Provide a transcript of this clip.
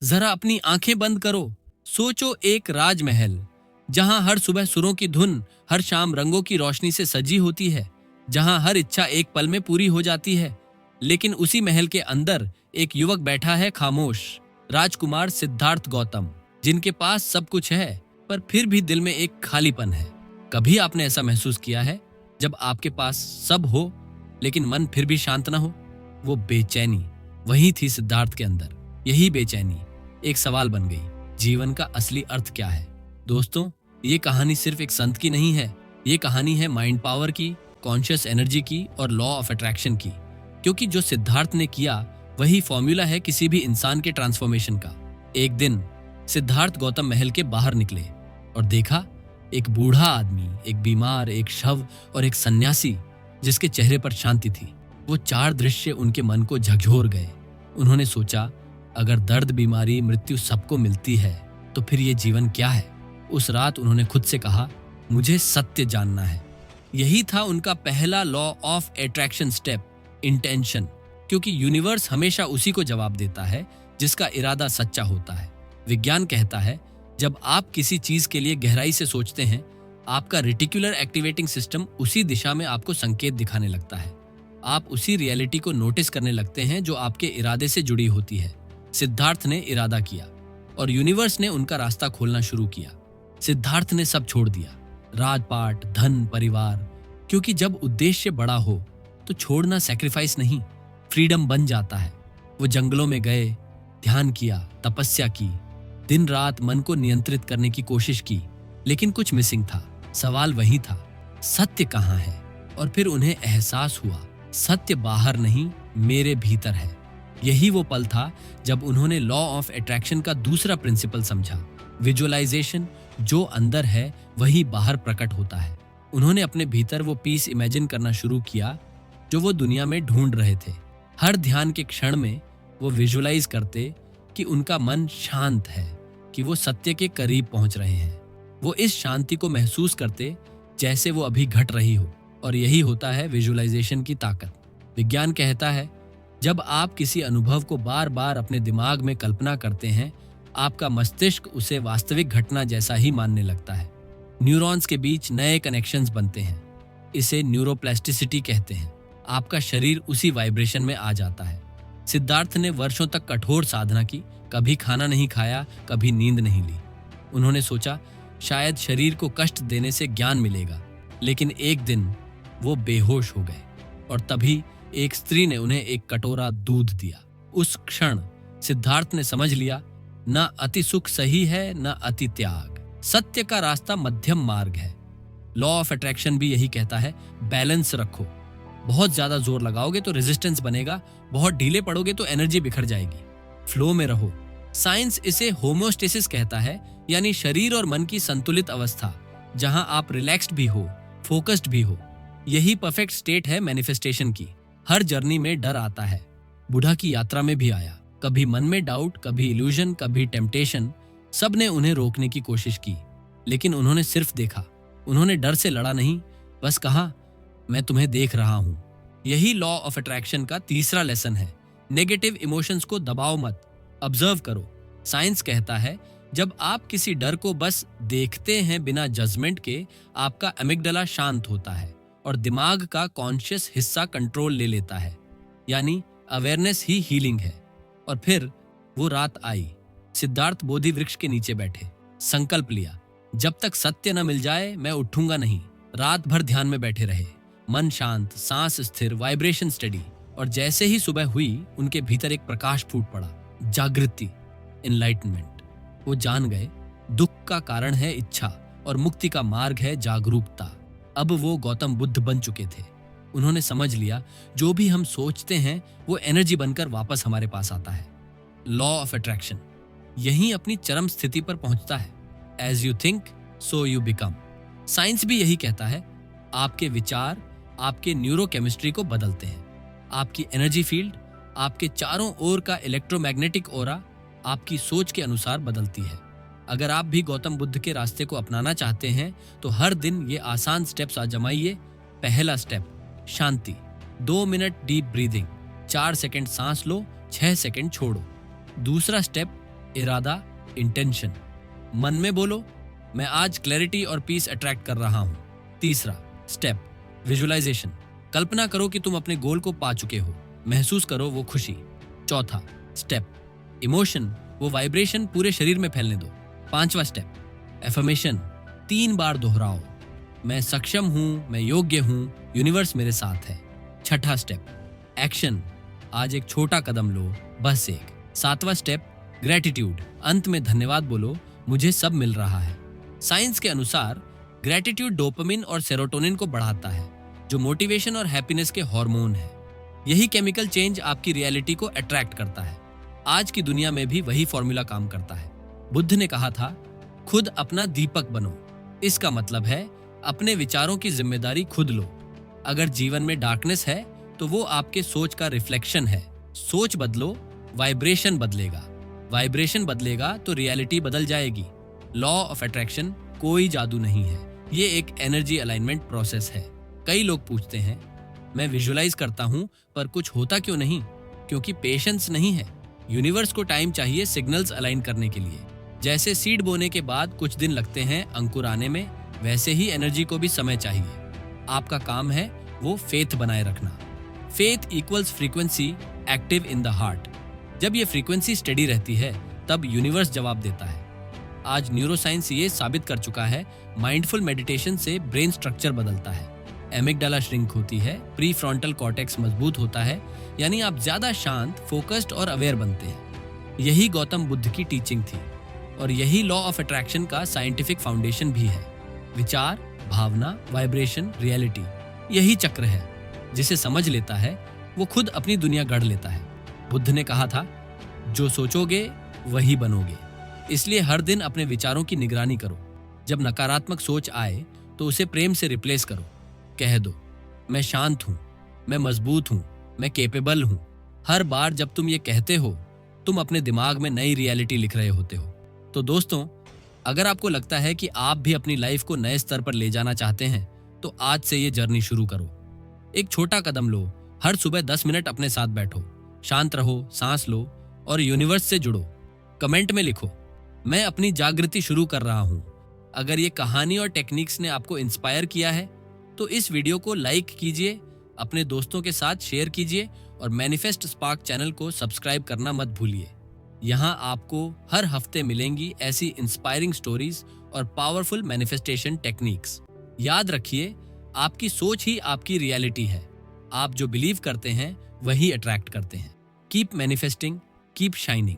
जरा अपनी आंखें बंद करो। सोचो एक राजमहल, जहां हर सुबह सुरों की धुन, हर शाम रंगों की रोशनी से सजी होती है, जहां हर इच्छा एक पल में पूरी हो जाती है। लेकिन उसी महल के अंदर एक युवक बैठा है खामोश, राजकुमार सिद्धार्थ गौतम, जिनके पास सब कुछ है, पर फिर भी दिल में एक खालीपन है। कभी आपने ऐसा महसूस किया है, जब आपके पास सब हो लेकिन मन फिर भी शांत ना हो? वो बेचैनी वही थी सिद्धार्थ के अंदर। यही बेचैनी एक सवाल बन गई, जीवन का असली अर्थ क्या है? दोस्तों, ये कहानी सिर्फ एक संत की नहीं है, ये कहानी है माइंड पावर की, कॉन्शियस एनर्जी की और लॉ ऑफ अट्रैक्शन की। क्योंकि जो सिद्धार्थ ने किया वही फॉर्मूला है किसी भी इंसान के ट्रांसफॉर्मेशन का। एक दिन सिद्धार्थ गौतम महल के बाहर निकले और देखा एक बूढ़ा आदमी, एक बीमार, एक शव और एक सन्यासी जिसके चेहरे पर शांति थी। वो चार दृश्य उनके मन को झकझोर गए। उन्होंने सोचा, अगर दर्द, बीमारी, मृत्यु सबको मिलती है तो फिर ये जीवन क्या है? उस रात उन्होंने खुद से कहा, मुझे सत्य जानना है। यही था उनका पहला law of attraction step, intention. क्योंकि यूनिवर्स हमेशा उसी को जवाब देता है जिसका इरादा सच्चा होता है। विज्ञान कहता है, जब आप किसी चीज के लिए गहराई से सोचते हैं, आपका रेटिकुलर एक्टिवेटिंग सिस्टम उसी दिशा में आपको संकेत दिखाने लगता है। आप उसी रियलिटी को नोटिस करने लगते हैं जो आपके इरादे से जुड़ी होती है। सिद्धार्थ ने इरादा किया और यूनिवर्स ने उनका रास्ता खोलना शुरू किया। सिद्धार्थ ने सब छोड़ दिया, राजपाट, धन, परिवार, क्योंकि जब उद्देश्य बड़ा हो तो छोड़ना सैक्रिफाइस नहीं, फ्रीडम बन जाता है। वो जंगलों में गए, ध्यान किया, तपस्या की, दिन रात मन को नियंत्रित करने की कोशिश की, लेकिन कुछ मिसिंग था। सवाल वही था, सत्य कहाँ है? और फिर उन्हें एहसास हुआ, सत्य बाहर नहीं, मेरे भीतर है। यही वो पल था जब उन्होंने लॉ ऑफ अट्रैक्शन का दूसरा प्रिंसिपल समझा, विजुअलाइजेशन। जो अंदर है वही बाहर प्रकट होता है। उन्होंने अपने भीतर वो पीस इमेजिन करना शुरू किया जो वो दुनिया में ढूंढ रहे थे। हर ध्यान के क्षण में वो विजुअलाइज करते कि उनका मन शांत है, कि वो सत्य के करीब पहुंच रहे हैं। वो इस शांति को महसूस करते जैसे वो अभी घट रही हो। और यही होता है विजुअलाइजेशन की ताकत। विज्ञान कहता है, जब आप किसी अनुभव को बार बार अपने दिमाग में कल्पना करते हैं, आपका मस्तिष्क उसे वास्तविक घटना जैसा ही मानने लगता है। न्यूरॉन्स के बीच नए कनेक्शंस बनते हैं। इसे न्यूरोप्लास्टिसिटी कहते हैं। आपका शरीर उसी वाइब्रेशन में आ जाता है। सिद्धार्थ ने वर्षों तक कठोर साधना की, कभी खाना नहीं खाया, कभी नींद नहीं ली। उन्होंने सोचा, शायद शरीर को कष्ट देने से ज्ञान मिलेगा। लेकिन एक दिन वो बेहोश हो गए और तभी एक स्त्री ने उन्हें एक कटोरा दूध दिया। उस क्षण सिद्धार्थ ने समझ लिया, न अति सुख सही है, न अति त्याग। सत्य का रास्ता मध्यम मार्ग है। लॉ ऑफ अट्रैक्शन भी यही कहता है, बैलेंस रखो। बहुत ज्यादा जोर लगाओगे तो रेजिस्टेंस बनेगा, बहुत ढीले पड़ोगे तो एनर्जी बिखर जाएगी। फ्लो में रहो। साइंस इसे होम्योस्टेसिस कहता है, यानी शरीर और मन की संतुलित अवस्था, जहां आप रिलैक्स्ड भी हो, फोकस्ड भी हो। यही परफेक्ट स्टेट है मैनिफेस्टेशन की। हर जर्नी में डर आता है। बुद्धा की यात्रा में भी आया। कभी मन में डाउट, कभी इल्यूजन, कभी टेम्पटेशन। सब ने उन्हें रोकने की कोशिश की, लेकिन उन्होंने सिर्फ देखा। उन्होंने डर से लड़ा नहीं, बस कहा, मैं तुम्हें देख रहा हूं। यही लॉ ऑफ अट्रैक्शन का तीसरा लेसन है। नेगेटिव इमोशंस को दबाओ मत, ऑब्जर्व करो। साइंस कहता है, जब आप किसी डर को बस देखते हैं बिना जजमेंट के, आपका एमिगडाला शांत होता है और दिमाग का कॉन्शियस हिस्सा कंट्रोल ले लेता है। यानी अवेयरनेस ही हीलिंग है। और फिर वो रात आई। सिद्धार्थ बोधि वृक्ष के नीचे बैठे, संकल्प लिया, जब तक सत्य न मिल जाए मैं उठूंगा नहीं। रात भर ध्यान में बैठे रहे, मन शांत, सांस स्थिर, वाइब्रेशन स्टडी। और जैसे ही सुबह हुई, उनके भीतर एक प्रकाश फूट पड़ा, जागृति, एनलाइटनमेंट। वो जान गए, दुख का कारण है इच्छा और मुक्ति का मार्ग है जागरूकता। अब वो गौतम बुद्ध बन चुके थे। उन्होंने समझ लिया, जो भी हम सोचते हैं वो एनर्जी बनकर वापस हमारे पास आता है। लॉ ऑफ अट्रैक्शन यहीं अपनी चरम स्थिति पर पहुंचता है। As you think so you become. Science भी यही कहता है, आपके विचार आपके न्यूरोकेमिस्ट्री को बदलते हैं। आपकी एनर्जी फील्ड, आपके चारों ओर का इलेक्ट्रोमैग्नेटिक ओरा आपकी सोच के अनुसार बदलती है। अगर आप भी गौतम बुद्ध के रास्ते को अपनाना चाहते हैं तो हर दिन ये आसान स्टेप्स आजमाइए। पहला स्टेप, शांति। 2 मिनट डीप ब्रीदिंग, 4 सेकंड सांस लो, 6 सेकंड छोड़ो। दूसरा स्टेप, इरादा, इंटेंशन। मन में बोलो, मैं आज क्लैरिटी और पीस अट्रैक्ट कर रहा हूं। तीसरा स्टेप, विजुअलाइजेशन। कल्पना करो कि तुम अपने गोल को पा चुके हो, महसूस करो वो खुशी। चौथा स्टेप, इमोशन, वो वाइब्रेशन पूरे शरीर में फैलने दो। पांचवा स्टेप, एफर्मेशन, 3 बार दोहराओ, मैं सक्षम हूं, मैं योग्य हूं, यूनिवर्स मेरे साथ है। छठा स्टेप, एक्शन, आज एक छोटा कदम लो, बस एक। सातवां स्टेप, ग्रेटिट्यूड, अंत में धन्यवाद बोलो, मुझे सब मिल रहा है। साइंस के अनुसार ग्रेटिट्यूड डोपामिन और सेरोटोनिन को बढ़ाता है, जो मोटिवेशन और हैप्पीनेस के हार्मोन है। यही केमिकल चेंज आपकी रियलिटी को अट्रैक्ट करता है। आज की दुनिया में भी वही फॉर्मूला काम करता है। बुद्ध ने कहा था, खुद अपना दीपक बनो। इसका मतलब है अपने विचारों की जिम्मेदारी खुद लो। अगर जीवन में डार्कनेस है तो वो आपके सोच का रिफ्लेक्शन है। सोच बदलो, वाइब्रेशन बदलेगा। वाइब्रेशन बदलेगा तो रियलिटी बदल जाएगी। लॉ ऑफ अट्रैक्शन कोई जादू नहीं है, ये एक एनर्जी अलाइनमेंट प्रोसेस है। कई लोग पूछते हैं, मैं विजुअलाइज करता हूं पर कुछ होता क्यों नहीं? क्योंकि पेशेंस नहीं है। यूनिवर्स को टाइम चाहिए सिग्नल्स अलाइन करने के लिए। जैसे सीड बोने के बाद कुछ दिन लगते हैं अंकुर आने में, वैसे ही एनर्जी को भी समय चाहिए। आपका काम है वो फेथ बनाए रखना। Faith equals frequency active in the heart. जब ये फ्रीक्वेंसी स्टेडी रहती है तब यूनिवर्स जवाब देता है। आज न्यूरोसाइंस ये साबित कर चुका है, माइंडफुल मेडिटेशन से ब्रेन स्ट्रक्चर बदलता है, एमिगडाला श्रिंक होती है, प्री फ्रंटल कॉर्टेक्स मजबूत होता है, यानी आप ज्यादा शांत, फोकस्ड और अवेयर बनते हैं। यही गौतम बुद्ध की टीचिंग थी और यही लॉ ऑफ अट्रैक्शन का साइंटिफिक फाउंडेशन भी है। विचार, भावना, वाइब्रेशन, रियलिटी, यही चक्र है। जिसे समझ लेता है वो खुद अपनी दुनिया गढ़ लेता है। बुद्ध ने कहा था, जो सोचोगे वही बनोगे। इसलिए हर दिन अपने विचारों की निगरानी करो। जब नकारात्मक सोच आए तो उसे प्रेम से रिप्लेस करो। कह दो, मैं शांत हूं, मैं मजबूत हूं, मैं केपेबल हूं। हर बार जब तुम ये कहते हो, तुम अपने दिमाग में नई रियलिटी लिख रहे होते हो। तो दोस्तों, अगर आपको लगता है कि आप भी अपनी लाइफ को नए स्तर पर ले जाना चाहते हैं तो आज से ये जर्नी शुरू करो। एक छोटा कदम लो, हर सुबह 10 मिनट अपने साथ बैठो, शांत रहो, सांस लो और यूनिवर्स से जुड़ो। कमेंट में लिखो, मैं अपनी जागृति शुरू कर रहा हूं। अगर ये कहानी और टेक्निक्स ने आपको इंस्पायर किया है तो इस वीडियो को लाइक कीजिए, अपने दोस्तों के साथ शेयर कीजिए और मैनिफेस्ट स्पार्क चैनल को सब्सक्राइब करना मत भूलिए। यहाँ आपको हर हफ्ते मिलेंगी ऐसी इंस्पायरिंग स्टोरीज और पावरफुल मैनिफेस्टेशन टेक्निक्स। याद रखिए, आपकी सोच ही आपकी रियलिटी है। आप जो बिलीव करते हैं वही अट्रैक्ट करते हैं। Keep manifesting, keep shining.